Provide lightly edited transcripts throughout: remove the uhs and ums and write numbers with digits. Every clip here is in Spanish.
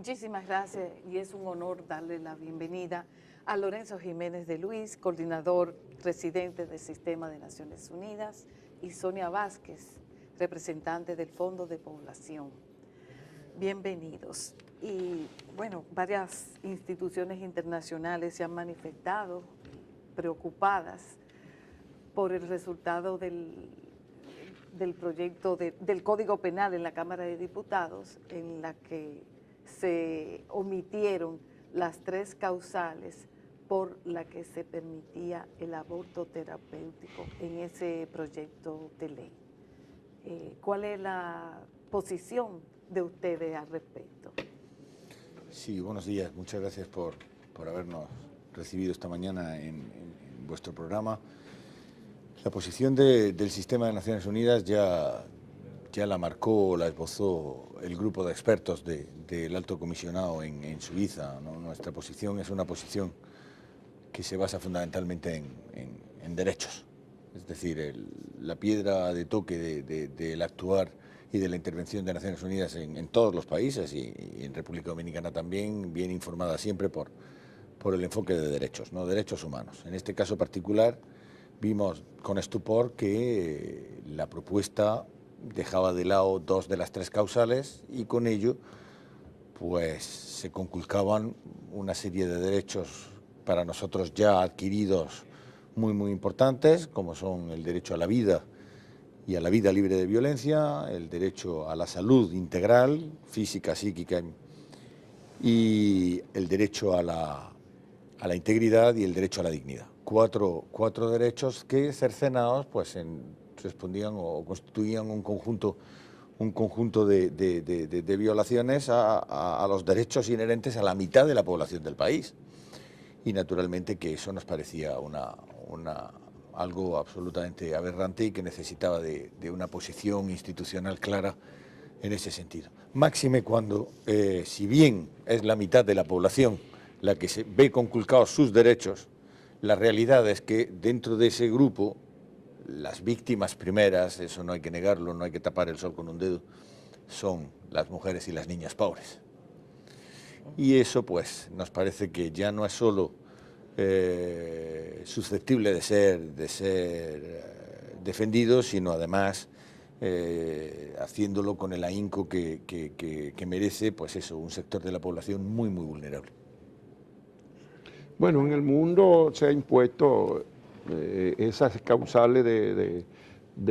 Muchísimas gracias y es un honor darle la bienvenida a Lorenzo Jiménez de Luis, coordinador residente del Sistema de Naciones Unidas, y Sonia Vázquez, representante del Fondo de Población. Bienvenidos. Y bueno, varias instituciones internacionales se han manifestado preocupadas por el resultado del proyecto del Código Penal en la Cámara de Diputados, en la que se omitieron las 3 causales por la que se permitía el aborto terapéutico en ese proyecto de ley. ¿Cuál es la posición de ustedes al respecto? Sí, buenos días. Muchas gracias por habernos recibido esta mañana en vuestro programa. La posición del Sistema de Naciones Unidas ya la marcó, la esbozó el grupo de expertos del Alto Comisionado en Suiza, ¿no? Nuestra posición es una posición que se basa fundamentalmente en derechos. Es decir, la piedra de toque del actuar y de la intervención de Naciones Unidas en todos los países y en República Dominicana también, viene informada siempre por el enfoque de derechos, ¿no? Derechos humanos. En este caso particular vimos con estupor que la propuesta dejaba de lado 2 de las 3 causales y con ello pues se conculcaban una serie de derechos para nosotros ya adquiridos muy importantes, como son el derecho a la vida y a la vida libre de violencia, el derecho a la salud integral, física, psíquica, y el derecho a la integridad y el derecho a la dignidad. Cuatro derechos que cercenados pues respondían o constituían un conjunto de violaciones a los derechos inherentes a la mitad de la población del país. Y naturalmente que eso nos parecía algo absolutamente aberrante y que necesitaba de una posición institucional clara en ese sentido. Máxime cuando, si bien es la mitad de la población la que se ve conculcados sus derechos, la realidad es que dentro de ese grupo, las víctimas primeras, eso no hay que negarlo, no hay que tapar el sol con un dedo, son las mujeres y las niñas pobres. Y eso pues nos parece que ya no es solo susceptible de ser defendido, sino además haciéndolo con el ahínco que merece pues eso, un sector de la población muy vulnerable. Bueno, en el mundo se ha impuesto esas causales de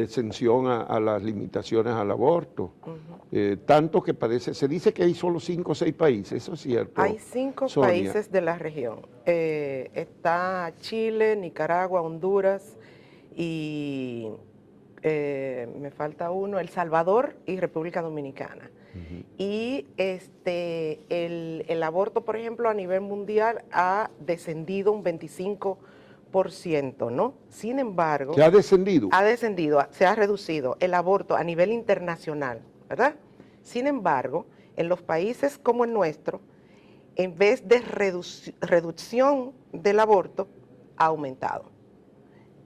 exención a las limitaciones al aborto. Tanto que se dice que hay solo 5 o 6 países, eso es cierto. Hay 5 países de la región. Está Chile, Nicaragua, Honduras y me falta uno, El Salvador y República Dominicana. Y el aborto, por ejemplo, a nivel mundial ha descendido un 25%, ¿no? Sin embargo... ¿Que ha descendido? Ha descendido, se ha reducido el aborto a nivel internacional, ¿verdad? Sin embargo, en los países como el nuestro, en vez de reducción del aborto, ha aumentado.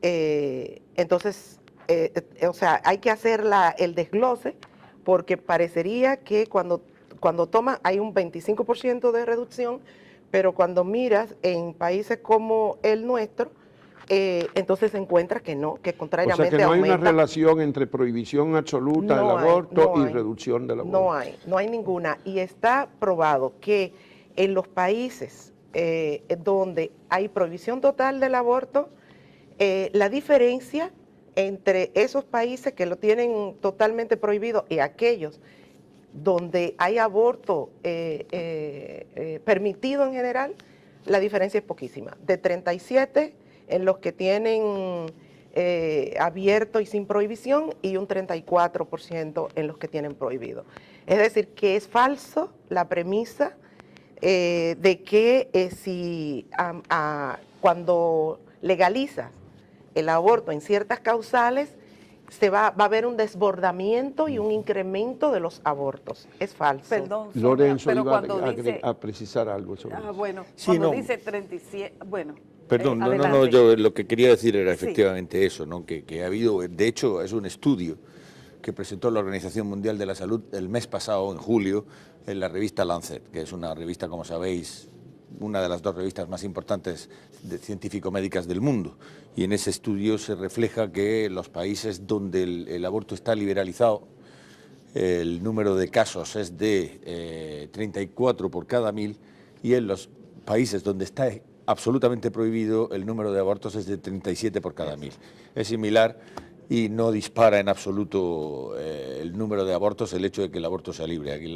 Entonces, o sea, hay que hacer el desglose, porque parecería que cuando hay un 25% de reducción, pero cuando miras en países como el nuestro, entonces se encuentra que no, que contrariamente aumenta. O sea, que no hay una relación entre prohibición absoluta del aborto y reducción del aborto. No hay ninguna. Y está probado que en los países donde hay prohibición total del aborto, la diferencia entre esos países que lo tienen totalmente prohibido y aquellos donde hay aborto permitido en general, la diferencia es poquísima. De 37 en los que tienen abierto y sin prohibición y un 34% en los que tienen prohibido. Es decir, que es falso la premisa de que cuando legalizas el aborto en ciertas causales, va a haber un desbordamiento y un incremento de los abortos. Es falso. Perdón, Sonia, Lorenzo pero iba cuando dice, a precisar algo sobre eso. Bueno, Sí, cuando no. dice 37, bueno. Perdón, adelante. yo lo que quería decir era efectivamente eso, ¿no? Que ha habido, de hecho es un estudio que presentó la Organización Mundial de la Salud el mes pasado, en julio, en la revista Lancet, que es una revista, como sabéis, una de las 2 revistas más importantes científico-médicas del mundo. Y en ese estudio se refleja que los países donde el aborto está liberalizado, el número de casos es de 34 por cada 1000, y en los países donde está absolutamente prohibido, el número de abortos es de 37 por cada 1000. Es similar y no dispara en absoluto el número de abortos el hecho de que el aborto sea libre. Aquí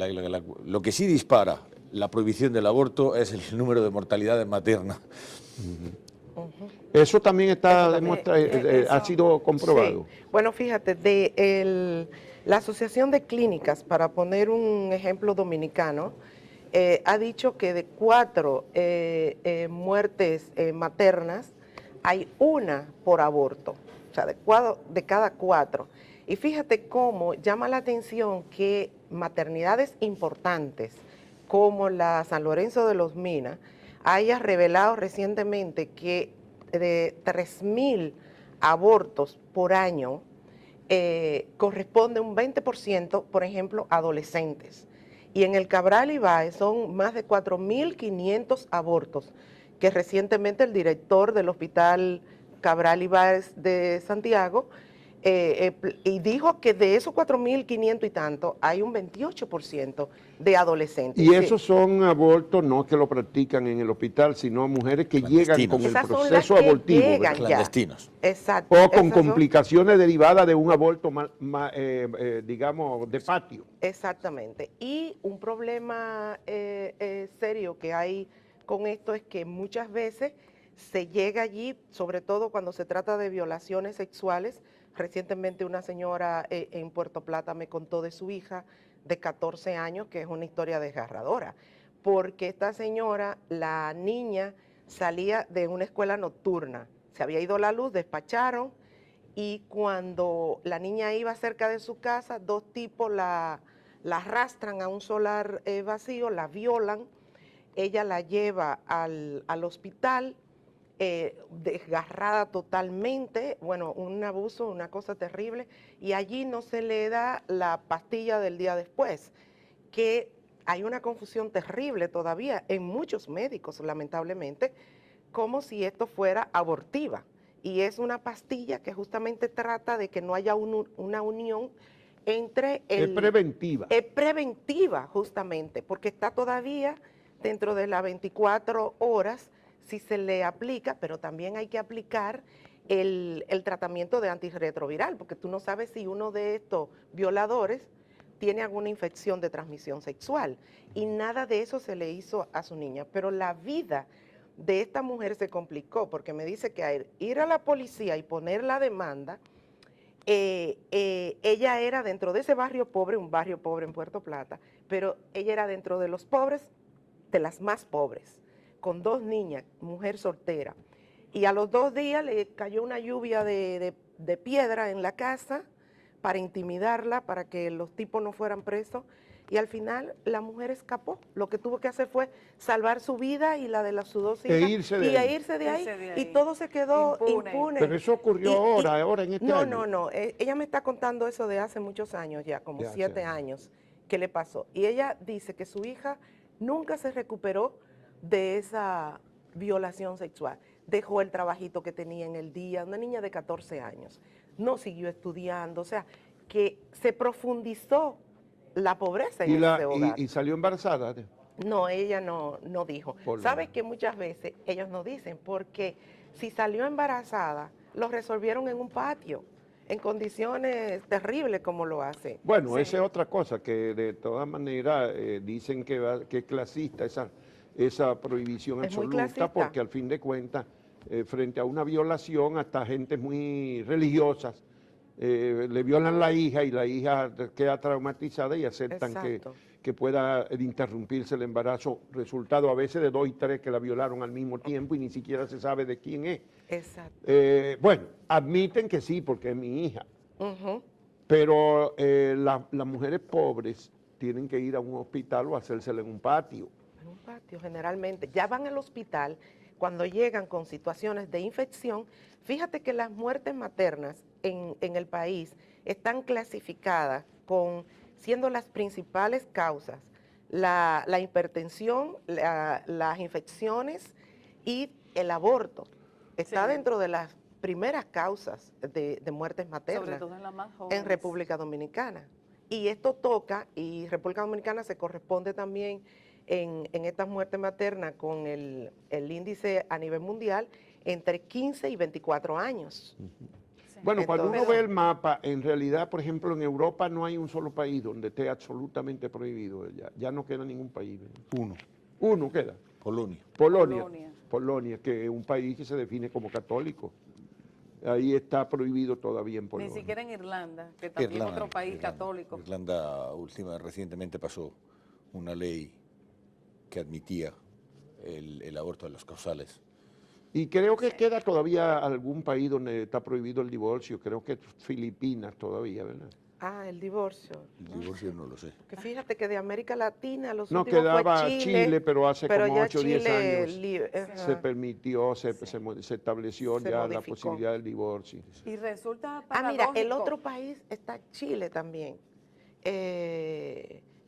lo que sí dispara la prohibición del aborto es el número de mortalidad materna. Eso también está Eso, ha sido comprobado. Sí. Bueno, fíjate, la Asociación de Clínicas, para poner un ejemplo dominicano, ha dicho que de 4 muertes maternas hay 1 por aborto, o sea, de cada 4. Y fíjate cómo llama la atención que maternidades importantes como la San Lorenzo de los Minas haya revelado recientemente que de 3.000 abortos por año corresponde un 20%, por ejemplo, a adolescentes. Y en el Cabral Ibáez son más de 4.500 abortos que recientemente el director del Hospital Cabral Ibáez de Santiago y dijo que de esos 4.500 y tanto hay un 28% de adolescentes. Y esos son abortos no que lo practican en el hospital, sino mujeres que llegan con el proceso abortivo. Clandestinos. Exacto. O con complicaciones derivadas de un aborto, digamos, de patio. Exactamente. Y un problema serio que hay con esto es que muchas veces se llega allí, sobre todo cuando se trata de violaciones sexuales. Recientemente una señora en Puerto Plata me contó de su hija de 14 años, que es una historia desgarradora, porque esta señora, la niña, salía de una escuela nocturna, se había ido la luz, despacharon, y cuando la niña iba cerca de su casa, 2 tipos la arrastran a un solar vacío, la violan, ella la lleva al hospital, desgarrada totalmente, bueno, un abuso, una cosa terrible, y allí no se le da la pastilla del día después, que hay una confusión terrible todavía en muchos médicos, lamentablemente, como si esto fuera abortiva, y es una pastilla que justamente trata de que no haya una unión entre Es preventiva. Es preventiva, justamente, porque está todavía dentro de las 24 horas, si se le aplica, pero también hay que aplicar el tratamiento de antirretroviral, porque tú no sabes si uno de estos violadores tiene alguna infección de transmisión sexual, y nada de eso se le hizo a su niña. Pero la vida de esta mujer se complicó, porque me dice que al ir a la policía y poner la demanda, ella era dentro de ese barrio pobre, un barrio pobre en Puerto Plata, pero ella era dentro de los pobres, de las más pobres, con 2 niñas, mujer soltera, y a los 2 días le cayó una lluvia de piedra en la casa para intimidarla, para que los tipos no fueran presos, y al final la mujer escapó. Lo que tuvo que hacer fue salvar su vida y la de sus 2 hijas, irse de ahí. y todo se quedó impune. Pero eso ocurrió ahora en este año. No, ella me está contando eso de hace muchos años ya, como 7 años, que le pasó, y ella dice que su hija nunca se recuperó de esa violación sexual. Dejó el trabajito que tenía en el día, una niña de 14 años, no siguió estudiando, o sea, que se profundizó la pobreza en ese hogar. ¿Y salió embarazada? No, ella no dijo. ¿Sabes que muchas veces ellos no dicen? Porque si salió embarazada, lo resolvieron en un patio, en condiciones terribles como lo hace. Bueno, esa es otra cosa, que de todas maneras dicen que es clasista esa prohibición absoluta, porque al fin de cuentas, frente a una violación, hasta gente muy religiosas le violan la hija y la hija queda traumatizada y aceptan que pueda interrumpirse el embarazo, resultado a veces de 2 y 3 que la violaron al mismo tiempo y ni siquiera se sabe de quién es. Exacto. Bueno, admiten que sí, porque es mi hija, pero las mujeres pobres tienen que ir a un hospital o hacérsela en un patio. En un patio, generalmente. Ya van al hospital cuando llegan con situaciones de infección. Fíjate que las muertes maternas en el país están clasificadas siendo las principales causas la hipertensión, las infecciones y el aborto. Está dentro de las primeras causas de muertes maternas. Sobre todo en las más jóvenes. En República Dominicana. Y esto toca, y República Dominicana se corresponde también en estas muertes maternas con el índice a nivel mundial entre 15 y 24 años. Sí. Bueno, cuando uno Entonces- ve el mapa, en realidad, por ejemplo, en Europa no hay un solo país donde esté absolutamente prohibido. Ya no queda ningún país. Uno, Uno queda. Polonia. Polonia. Polonia. Polonia, que es un país que se define como católico. Ahí está prohibido todavía en Polonia. Ni siquiera en Irlanda, que también es otro país católico. Irlanda recientemente pasó una ley que admitía el aborto de los causales. Y creo que queda todavía algún país donde está prohibido el divorcio. Creo que Filipinas todavía, ¿verdad? Ah, el divorcio. El divorcio no lo sé. Que fíjate que de América Latina los No, últimos quedaba fue Chile, pero hace como ya 8 o 10 Chile años se ajá. permitió, se estableció Se ya la modificó. posibilidad del divorcio. Y resulta Ah, paradójico. mira, el otro país está Chile también,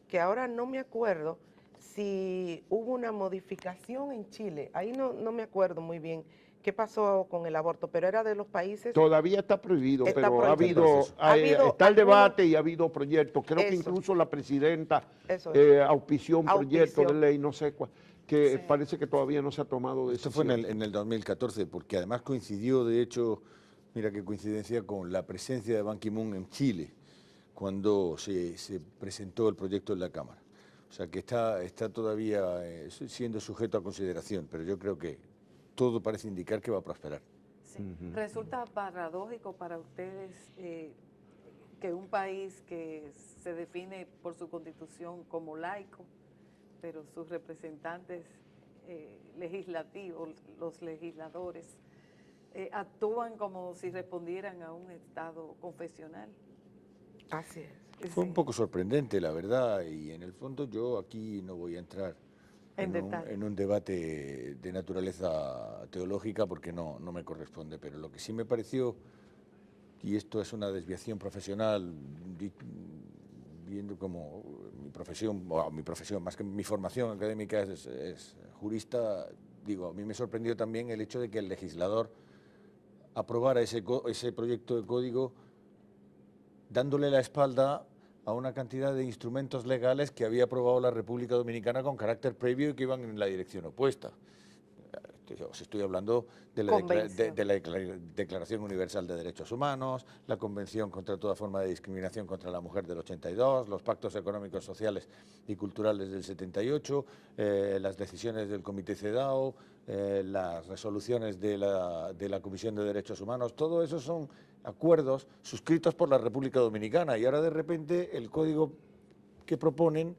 que ahora no me acuerdo si hubo una modificación en Chile, ahí no me acuerdo muy bien qué pasó con el aborto, pero era de los países... Todavía está prohibido, Está pero prohibido. ha habido, está el algunos- debate y ha habido proyectos. Creo que Eso. incluso la presidenta Eso es. auspició un proyecto de Auspició. ley, no sé cuál, que Sí. parece que todavía no se ha tomado Esto decisión. fue en el 2014, porque además coincidió, de hecho, mira qué coincidencia, con la presencia de Ban Ki-moon en Chile, cuando se presentó el proyecto en la Cámara. O sea que está todavía siendo sujeto a consideración, pero yo creo que todo parece indicar que va a prosperar. Sí. Resulta paradójico para ustedes que un país que se define por su constitución como laico, pero sus representantes legislativos, los legisladores, actúan como si respondieran a un Estado confesional. Así es. Fue Sí. un poco sorprendente, la verdad, y en el fondo yo aquí no voy a entrar En detalle. en un debate de naturaleza teológica porque no me corresponde, pero lo que sí me pareció, y esto es una desviación profesional, viendo como mi profesión, más que mi formación académica es jurista, digo, a mí me sorprendió también el hecho de que el legislador aprobara ese proyecto de código dándole la espalda a una cantidad de instrumentos legales que había aprobado la República Dominicana con carácter previo y que iban en la dirección opuesta. Os estoy hablando de la Declaración Universal de Derechos Humanos, la Convención contra toda forma de discriminación contra la mujer del 82, los pactos económicos, sociales y culturales del 78, las decisiones del Comité CEDAW, las resoluciones de la Comisión de Derechos Humanos, todo eso son acuerdos suscritos por la República Dominicana y ahora de repente el código que proponen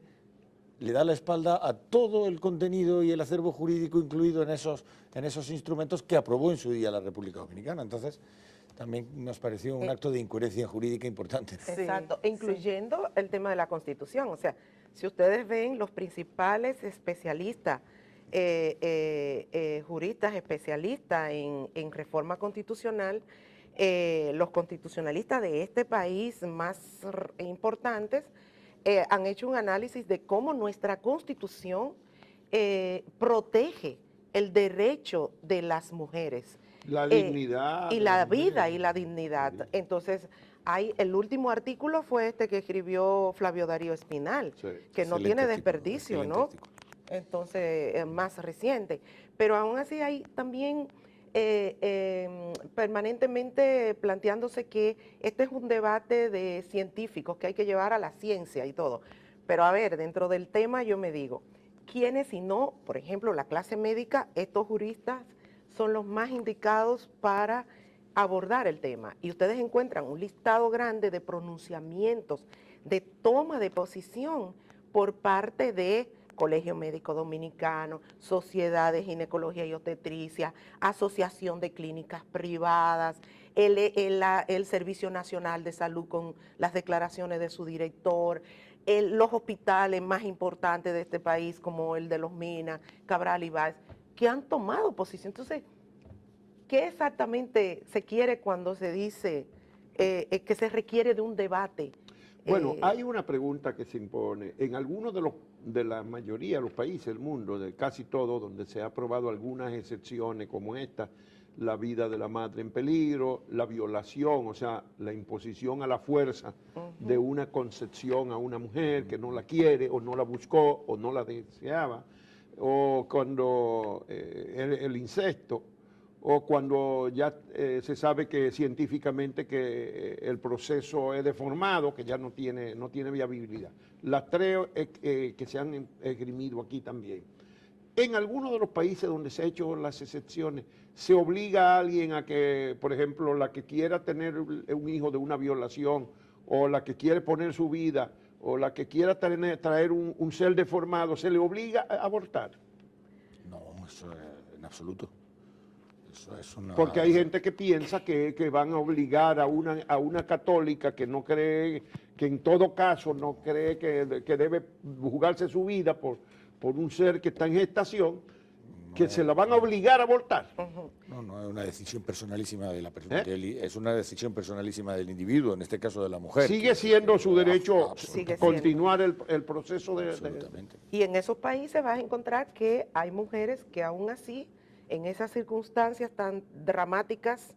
le da la espalda a todo el contenido y el acervo jurídico incluido en esos instrumentos que aprobó en su día la República Dominicana. Entonces, también nos pareció un acto de incoherencia jurídica importante. Sí, Exacto, sí. incluyendo el tema de la Constitución. O sea, si ustedes ven los principales especialistas, juristas especialistas en reforma constitucional, los constitucionalistas de este país más importantes han hecho un análisis de cómo nuestra Constitución protege el derecho de las mujeres. La dignidad. Y de la las mujeres. vida y la dignidad. Sí. Entonces, el último artículo fue este que escribió Flavio Darío Espinal, Sí. que no Excelente tiene artículo, desperdicio, excelente ¿no? artículo. Entonces, más reciente. Pero aún así hay también permanentemente planteándose que este es un debate de científicos que hay que llevar a la ciencia y todo. Pero a ver, dentro del tema yo me digo, ¿quiénes si no, por ejemplo, la clase médica, estos juristas son los más indicados para abordar el tema? Y ustedes encuentran un listado grande de pronunciamientos, de toma de posición por parte de Colegio Médico Dominicano, Sociedad de Ginecología y Obstetricia, Asociación de Clínicas Privadas, el Servicio Nacional de Salud con las declaraciones de su director, los hospitales más importantes de este país como el de Los Minas, Cabral y Báez, que han tomado posición. Entonces, ¿qué exactamente se quiere cuando se dice que se requiere de un debate. Bueno, hay una pregunta que se impone. En algunos de la mayoría de los países del mundo, de casi todos, donde se ha aprobado algunas excepciones como esta, la vida de la madre en peligro, la violación, o sea, la imposición a la fuerza de una concepción a una mujer que no la quiere o no la buscó o no la deseaba, o cuando el incesto, o cuando ya se sabe que científicamente que el proceso es deformado, que ya no tiene viabilidad. Las tres que se han esgrimido aquí también. En algunos de los países donde se han hecho las excepciones, se obliga a alguien a que, por ejemplo, la que quiera tener un hijo de una violación, o la que quiere poner su vida, o la que quiera traer un ser deformado, se le obliga a abortar. No, eso en absoluto. Eso es una... Porque hay gente que piensa que van a obligar a una católica que no cree, que en todo caso no cree que debe jugarse su vida por un ser que está en gestación, que se la van a obligar a abortar. No, es una decisión personalísima de la persona. Es una decisión personalísima del individuo, en este caso de la mujer. Sigue siendo su derecho continuar siendo el proceso de... Absolutamente. Y en esos países vas a encontrar que hay mujeres que aún así, en esas circunstancias tan dramáticas,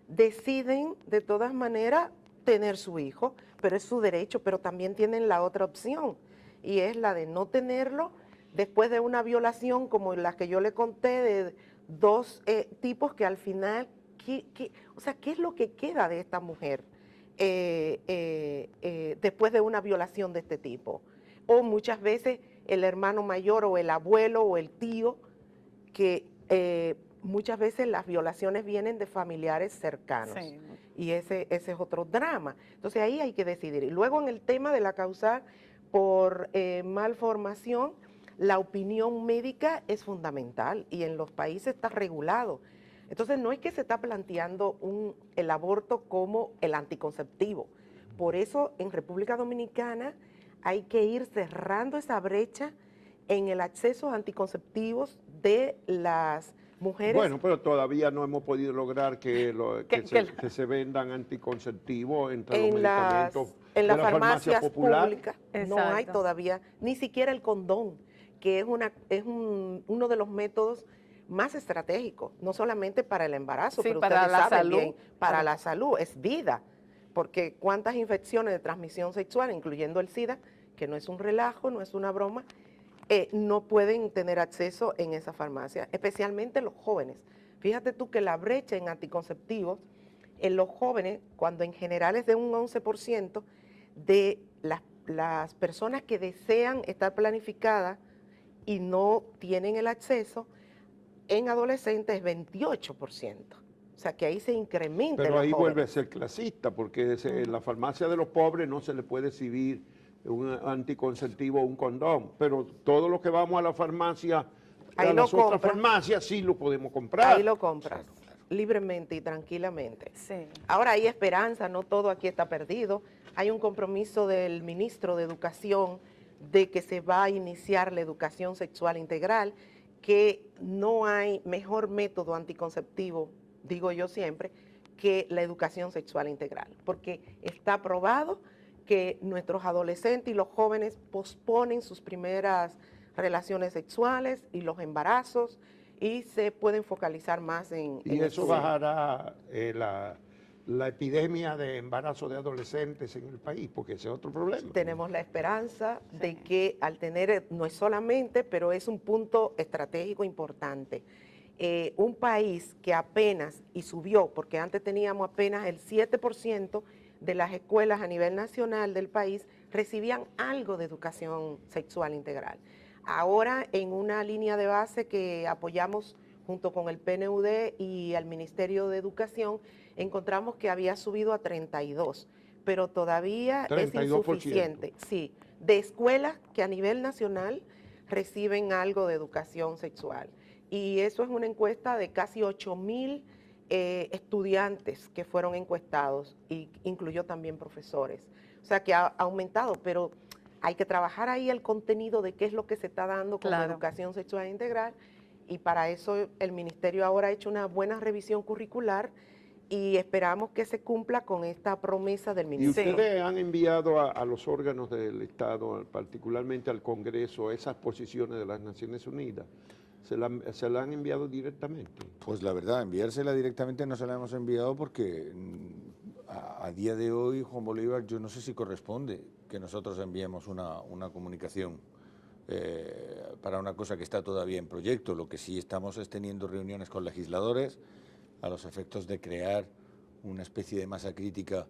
deciden de todas maneras tener su hijo, pero es su derecho, pero también tienen la otra opción, y es la de no tenerlo después de una violación como la que yo le conté de dos tipos que al final, o sea, ¿qué es lo que queda de esta mujer después de una violación de este tipo? O muchas veces el hermano mayor o el abuelo o el tío, que muchas veces las violaciones vienen de familiares cercanos. Sí. Y ese es otro drama. Entonces ahí hay que decidir. Y luego en el tema de la causal por malformación, la opinión médica es fundamental y en los países está regulado. Entonces no es que se está planteando el aborto como el anticonceptivo. Por eso en República Dominicana hay que ir cerrando esa brecha en el acceso a anticonceptivos de las mujeres. Bueno, pero todavía no hemos podido lograr que se vendan anticonceptivos entre los medicamentos en de las la farmacia popular. públicas. No Exacto. hay todavía ni siquiera el condón, que es uno de los métodos más estratégicos, no solamente para el embarazo, Sí, pero para ustedes la saben salud. bien, para la salud, es vida, porque cuántas infecciones de transmisión sexual, incluyendo el SIDA, que no es un relajo, no es una broma, no pueden tener acceso en esa farmacia, especialmente los jóvenes. Fíjate tú que la brecha en anticonceptivos en los jóvenes, cuando en general es de un 11% de las personas que desean estar planificadas y no tienen el acceso, en adolescentes es 28%. O sea que ahí se incrementa. Pero ahí vuelve a ser clasista, porque en la farmacia de los pobres no se le puede exhibir un anticonceptivo o un condón, pero todos los que vamos a la farmacia, a las otras farmacias, sí lo podemos comprar. Ahí lo compras libremente y tranquilamente. Sí. Ahora hay esperanza, no todo aquí está perdido. Hay un compromiso del ministro de Educación de que se va a iniciar la educación sexual integral, que no hay mejor método anticonceptivo, digo yo siempre, que la educación sexual integral, porque está probado que nuestros adolescentes y los jóvenes posponen sus primeras relaciones sexuales y los embarazos y se pueden focalizar más en eso bajará la epidemia de embarazo de adolescentes en el país, porque ese es otro problema. Tenemos la esperanza de que al tener, no es solamente, pero es un punto estratégico importante. Un país que apenas, y subió, porque antes teníamos apenas el 7% de las escuelas a nivel nacional del país recibían algo de educación sexual integral. Ahora, en una línea de base que apoyamos junto con el PNUD y el Ministerio de Educación, encontramos que había subido a 32, pero todavía 32%. Es insuficiente. Sí, de escuelas que a nivel nacional reciben algo de educación sexual. Y eso es una encuesta de casi 8,000 estudiantes que fueron encuestados, y incluyó también profesores. O sea que ha aumentado, pero hay que trabajar ahí el contenido de qué es lo que se está dando como educación sexual integral, y para eso el Ministerio ahora ha hecho una buena revisión curricular y esperamos que se cumpla con esta promesa del ¿Y ministerio. ustedes han enviado a los órganos del Estado, particularmente al Congreso, esas posiciones de las Naciones Unidas? ¿Se la han enviado directamente? Pues la verdad, enviársela directamente no se la hemos enviado porque a día de hoy, Juan Bolívar, yo no sé si corresponde que nosotros enviemos una comunicación para una cosa que está todavía en proyecto. Lo que sí estamos es teniendo reuniones con legisladores a los efectos de crear una especie de masa crítica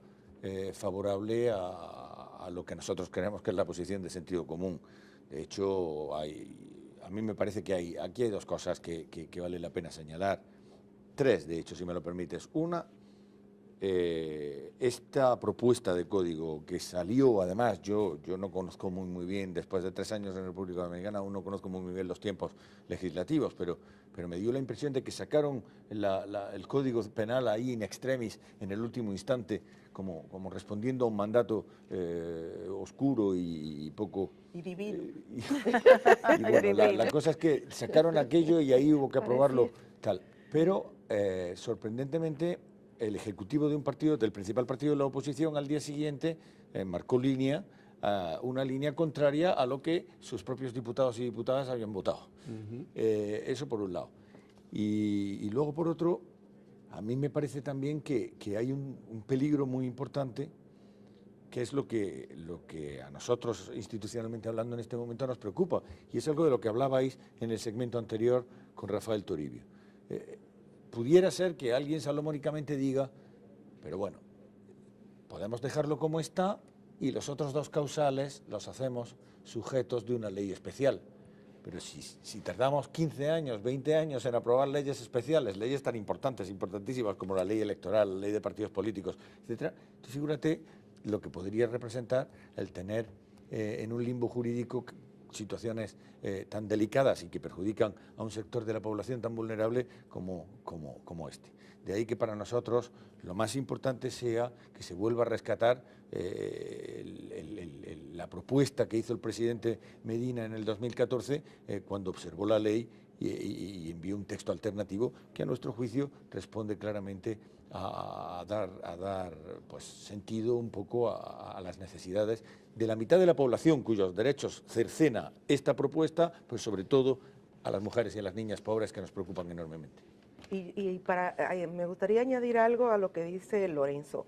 favorable a lo que nosotros creemos que es la posición de sentido común. De hecho, a mí me parece que aquí hay dos cosas que vale la pena señalar. Tres, de hecho, si me lo permites. Una, esta propuesta de código que salió, además, yo no conozco muy bien, después de 3 años en República Dominicana, aún no conozco muy bien los tiempos legislativos, pero me dio la impresión de que sacaron el código penal ahí in extremis en el último instante, como respondiendo a un mandato oscuro y poco... Y divino. Y bueno, la cosa es que sacaron aquello y ahí hubo que aprobarlo tal. Pero, sorprendentemente, el ejecutivo de un partido, del principal partido de la oposición, al día siguiente marcó una línea contraria a lo que sus propios diputados y diputadas habían votado. Eso por un lado. Y luego, por otro, a mí me parece también que hay un peligro muy importante, que es lo que a nosotros, institucionalmente hablando, en este momento nos preocupa, y es algo de lo que hablabais en el segmento anterior con Rafael Toribio. Pudiera ser que alguien salomónicamente diga, pero bueno, podemos dejarlo como está y los otros 2 causales los hacemos sujetos de una ley especial. Pero si tardamos 15 años, 20 años en aprobar leyes especiales, leyes tan importantes, importantísimas como la ley electoral, la ley de partidos políticos, etc., entonces figúrate lo que podría representar el tener en un limbo jurídico situaciones tan delicadas y que perjudican a un sector de la población tan vulnerable como este. De ahí que para nosotros lo más importante sea que se vuelva a rescatar la propuesta que hizo el presidente Medina en el 2014 cuando observó la ley y envió un texto alternativo que a nuestro juicio responde claramente a dar pues, sentido un poco a las necesidades de la mitad de la población cuyos derechos cercena esta propuesta, pues sobre todo a las mujeres y a las niñas pobres que nos preocupan enormemente. Me gustaría añadir algo a lo que dice Lorenzo.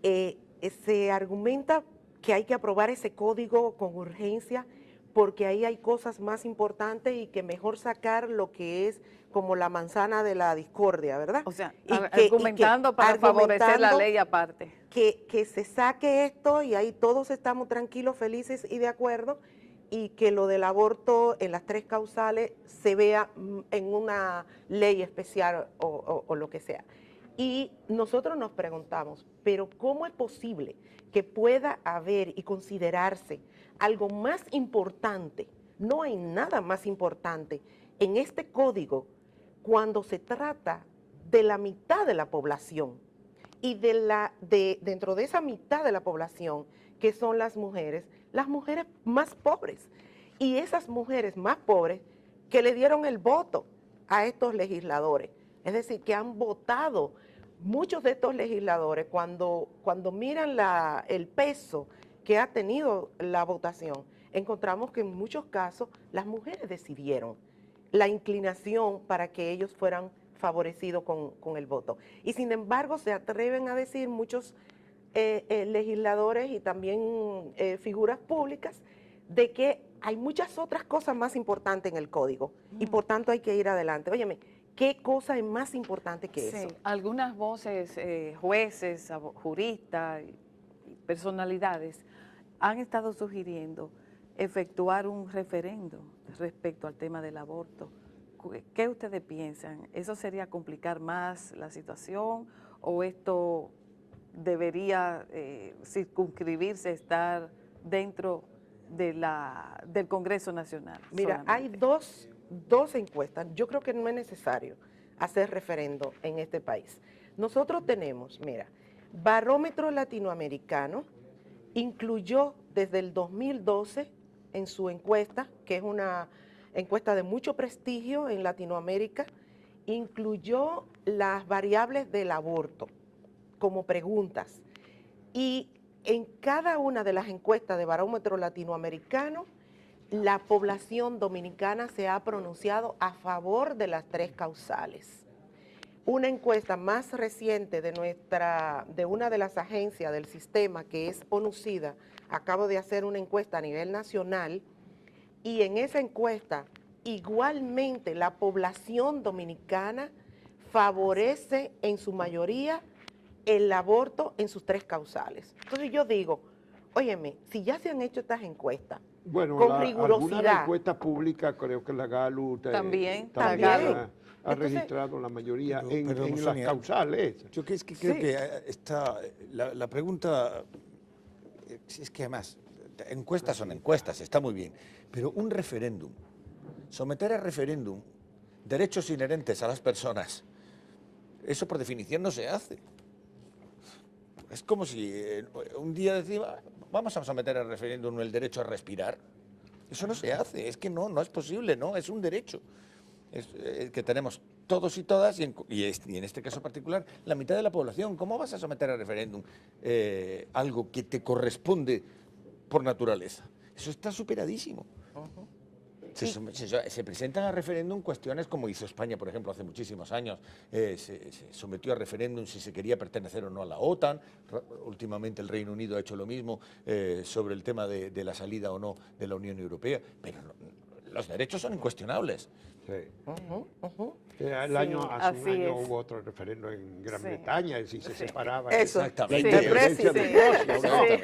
Se argumenta que hay que aprobar ese código con urgencia porque ahí hay cosas más importantes y que mejor sacar lo que es como la manzana de la discordia, ¿verdad? O sea, argumentando para favorecer la ley aparte. Que se saque esto y ahí todos estamos tranquilos, felices y de acuerdo, y que lo del aborto en las 3 causales se vea en una ley especial o lo que sea. Y nosotros nos preguntamos, ¿pero cómo es posible que pueda haber y considerarse algo más importante? No hay nada más importante en este código cuando se trata de la mitad de la población y dentro de esa mitad de la población que son las mujeres más pobres, y esas mujeres más pobres que le dieron el voto a estos legisladores, es decir, que han votado. Muchos de estos legisladores, cuando miran el peso que ha tenido la votación, encontramos que en muchos casos las mujeres decidieron la inclinación para que ellos fueran favorecidos con el voto. Y sin embargo se atreven a decir muchos legisladores y también figuras públicas de que hay muchas otras cosas más importantes en el código y por tanto hay que ir adelante. Óyeme, ¿qué cosa es más importante que eso? Algunas voces, jueces, juristas y personalidades han estado sugiriendo efectuar un referendo respecto al tema del aborto. ¿Qué ustedes piensan? ¿Eso sería complicar más la situación o esto debería circunscribirse, estar dentro del Congreso Nacional? Mira, solamente? hay dos encuestas. Yo creo que no es necesario hacer referendo en este país. Nosotros tenemos, mira, Barómetro Latinoamericano incluyó desde el 2012 en su encuesta, que es una encuesta de mucho prestigio en Latinoamérica, incluyó las variables del aborto. como preguntas. Y en cada una de las encuestas de Barómetro Latinoamericano, la población dominicana se ha pronunciado a favor de las 3 causales. Una encuesta más reciente de una de las agencias del sistema, que es ONUCIDA, acabo de hacer una encuesta a nivel nacional, y en esa encuesta igualmente la población dominicana favorece en su mayoría el aborto en sus 3 causales. Entonces yo digo, óyeme, si ya se han hecho estas encuestas, bueno, con alguna rigurosidad. encuesta pública, creo que la GALU También. ha Entonces, registrado la mayoría Pero, en las Sonia, causales. Yo creo Sí. que está la pregunta, es que además, encuestas son encuestas, está muy bien, pero un referéndum, someter a referéndum derechos inherentes a las personas, eso por definición no se hace. Es como si un día decimos, vamos a someter a referéndum el derecho a respirar. Eso no se hace, es que no es posible, no, es un derecho. Que tenemos todos y todas, y en este caso particular, la mitad de la población. ¿Cómo vas a someter a referéndum algo que te corresponde por naturaleza? Eso está superadísimo. Se presentan a referéndum cuestiones como hizo España, por ejemplo, hace muchísimos años. Se sometió a referéndum si se quería pertenecer o no a la OTAN. Últimamente el Reino Unido ha hecho lo mismo sobre el tema de la salida o no de la Unión Europea. Pero los derechos son incuestionables. Sí. Sí, Hace un año así es. hubo otro referéndum en Gran Sí. Bretaña, y si se separaba Eso. la Exactamente. Sí. independencia de Escocia.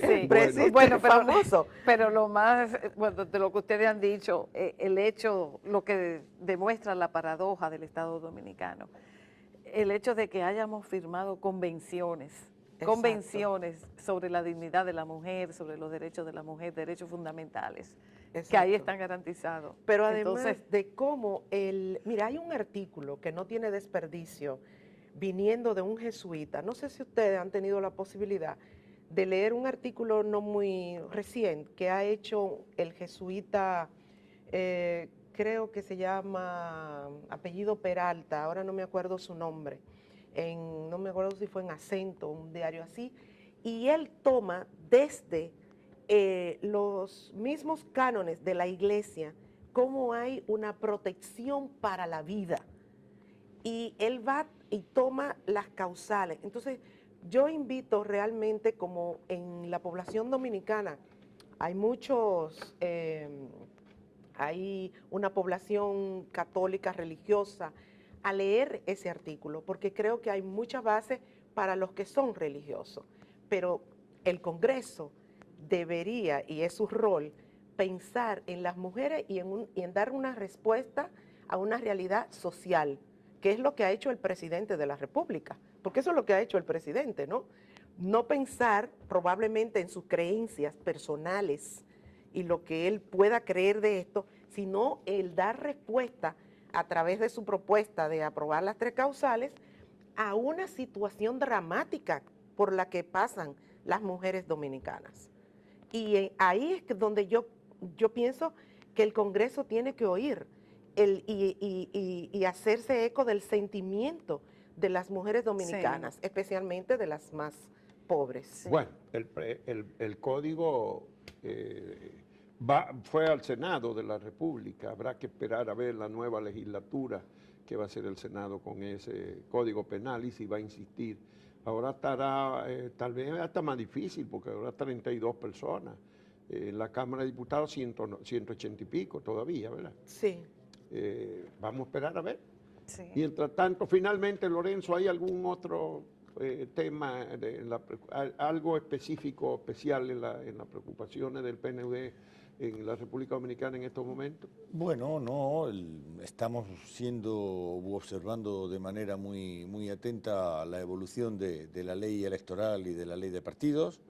Sí, Brexit bueno, pero, famoso. pero lo más, bueno, de lo que ustedes han dicho, el hecho, lo que demuestra la paradoja del Estado Dominicano, el hecho de que hayamos firmado convenciones sobre la dignidad de la mujer, sobre los derechos de la mujer, derechos fundamentales, que ahí Exacto. están garantizados. Pero además Entonces, de cómo mira, hay un artículo que no tiene desperdicio viniendo de un jesuita. No sé si ustedes han tenido la posibilidad de leer un artículo no muy reciente que ha hecho el jesuita, creo que se llama apellido Peralta, ahora no me acuerdo su nombre, no me acuerdo si fue en Acento, un diario así, y él toma desde los mismos cánones de la iglesia cómo hay una protección para la vida. Y él va y toma las causales. Entonces, yo invito realmente, como en la población dominicana hay hay una población católica religiosa, a leer ese artículo, porque creo que hay mucha base para los que son religiosos. Pero el Congreso debería, y es su rol, pensar en las mujeres y en dar una respuesta a una realidad social, que es lo que ha hecho el presidente de la República, porque eso es lo que ha hecho el presidente, ¿no? No pensar probablemente en sus creencias personales y lo que él pueda creer de esto, sino el dar respuesta a través de su propuesta de aprobar las 3 causales a una situación dramática por la que pasan las mujeres dominicanas. Y ahí es donde yo pienso que el Congreso tiene que oír y hacerse eco del sentimiento de las mujeres dominicanas, especialmente de las más pobres. Sí. Bueno, el código fue al Senado de la República. Habrá que esperar a ver la nueva legislatura que va a hacer el Senado con ese código penal y si va a insistir. Ahora estará tal vez hasta más difícil porque ahora 32 personas. En la Cámara de Diputados 180 y pico todavía, ¿verdad? Sí. Vamos a esperar a ver. sí. Mientras tanto, finalmente, Lorenzo, ¿hay algún otro tema, algo específico, especial en las preocupaciones del PNUD en la República Dominicana en estos momentos? Bueno, no, estamos observando de manera muy atenta la evolución de la ley electoral y de la ley de partidos.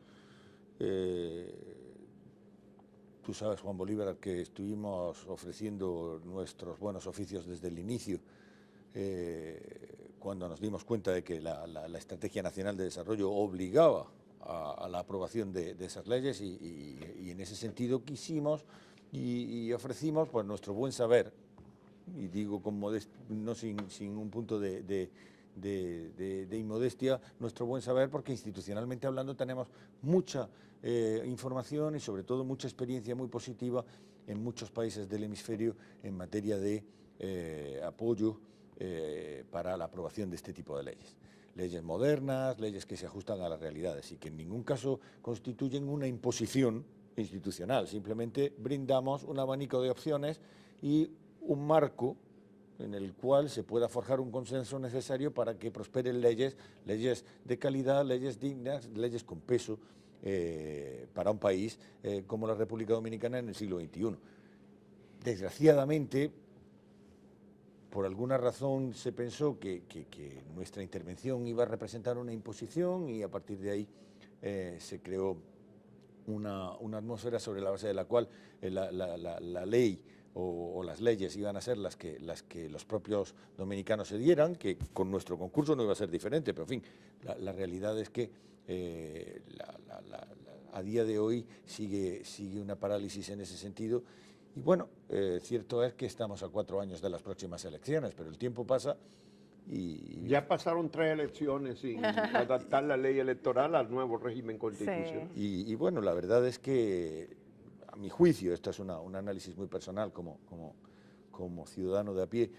Tú sabes, Juan Bolívar, que estuvimos ofreciendo nuestros buenos oficios desde el inicio, cuando nos dimos cuenta de que la Estrategia Nacional de Desarrollo obligaba a la aprobación de esas leyes y en ese sentido quisimos y ofrecimos pues, nuestro buen saber, y digo no sin un punto de de inmodestia nuestro buen saber, porque institucionalmente hablando tenemos mucha información y sobre todo mucha experiencia muy positiva en muchos países del hemisferio en materia de apoyo para la aprobación de este tipo de leyes. Leyes modernas, leyes que se ajustan a las realidades y que en ningún caso constituyen una imposición institucional, simplemente brindamos un abanico de opciones y un marco en el cual se pueda forjar un consenso necesario para que prosperen leyes de calidad, leyes dignas, leyes con peso para un país como la República Dominicana en el siglo XXI. Desgraciadamente, por alguna razón se pensó que nuestra intervención iba a representar una imposición y a partir de ahí se creó una atmósfera sobre la base de la cual la ley o las leyes iban a ser las que los propios dominicanos se dieran, que con nuestro concurso no iba a ser diferente, pero en fin, la realidad es que a día de hoy sigue una parálisis en ese sentido. Y bueno, cierto es que estamos a 4 años de las próximas elecciones, pero el tiempo pasa y... Ya pasaron 3 elecciones sin adaptar la ley electoral al nuevo régimen constitucional. Sí. Y bueno, la verdad es que, a mi juicio, esto es un análisis muy personal como ciudadano de a pie,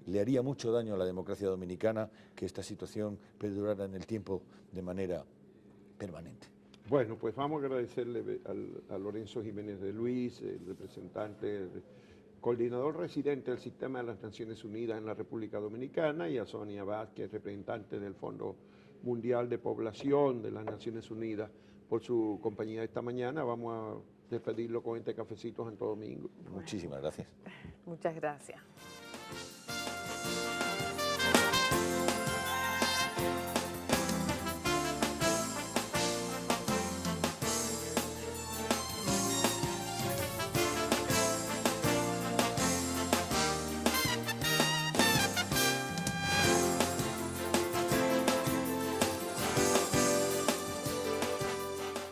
le haría mucho daño a la democracia dominicana que esta situación perdurara en el tiempo de manera permanente. Bueno, pues vamos a agradecerle a Lorenzo Jiménez de Luis, el representante, el coordinador residente del Sistema de las Naciones Unidas en la República Dominicana, y a Sonia Vázquez, representante del Fondo Mundial de Población de las Naciones Unidas, por su compañía esta mañana. Vamos a despedirlo con este cafecito Santo Domingo. Muchísimas gracias. Muchas gracias.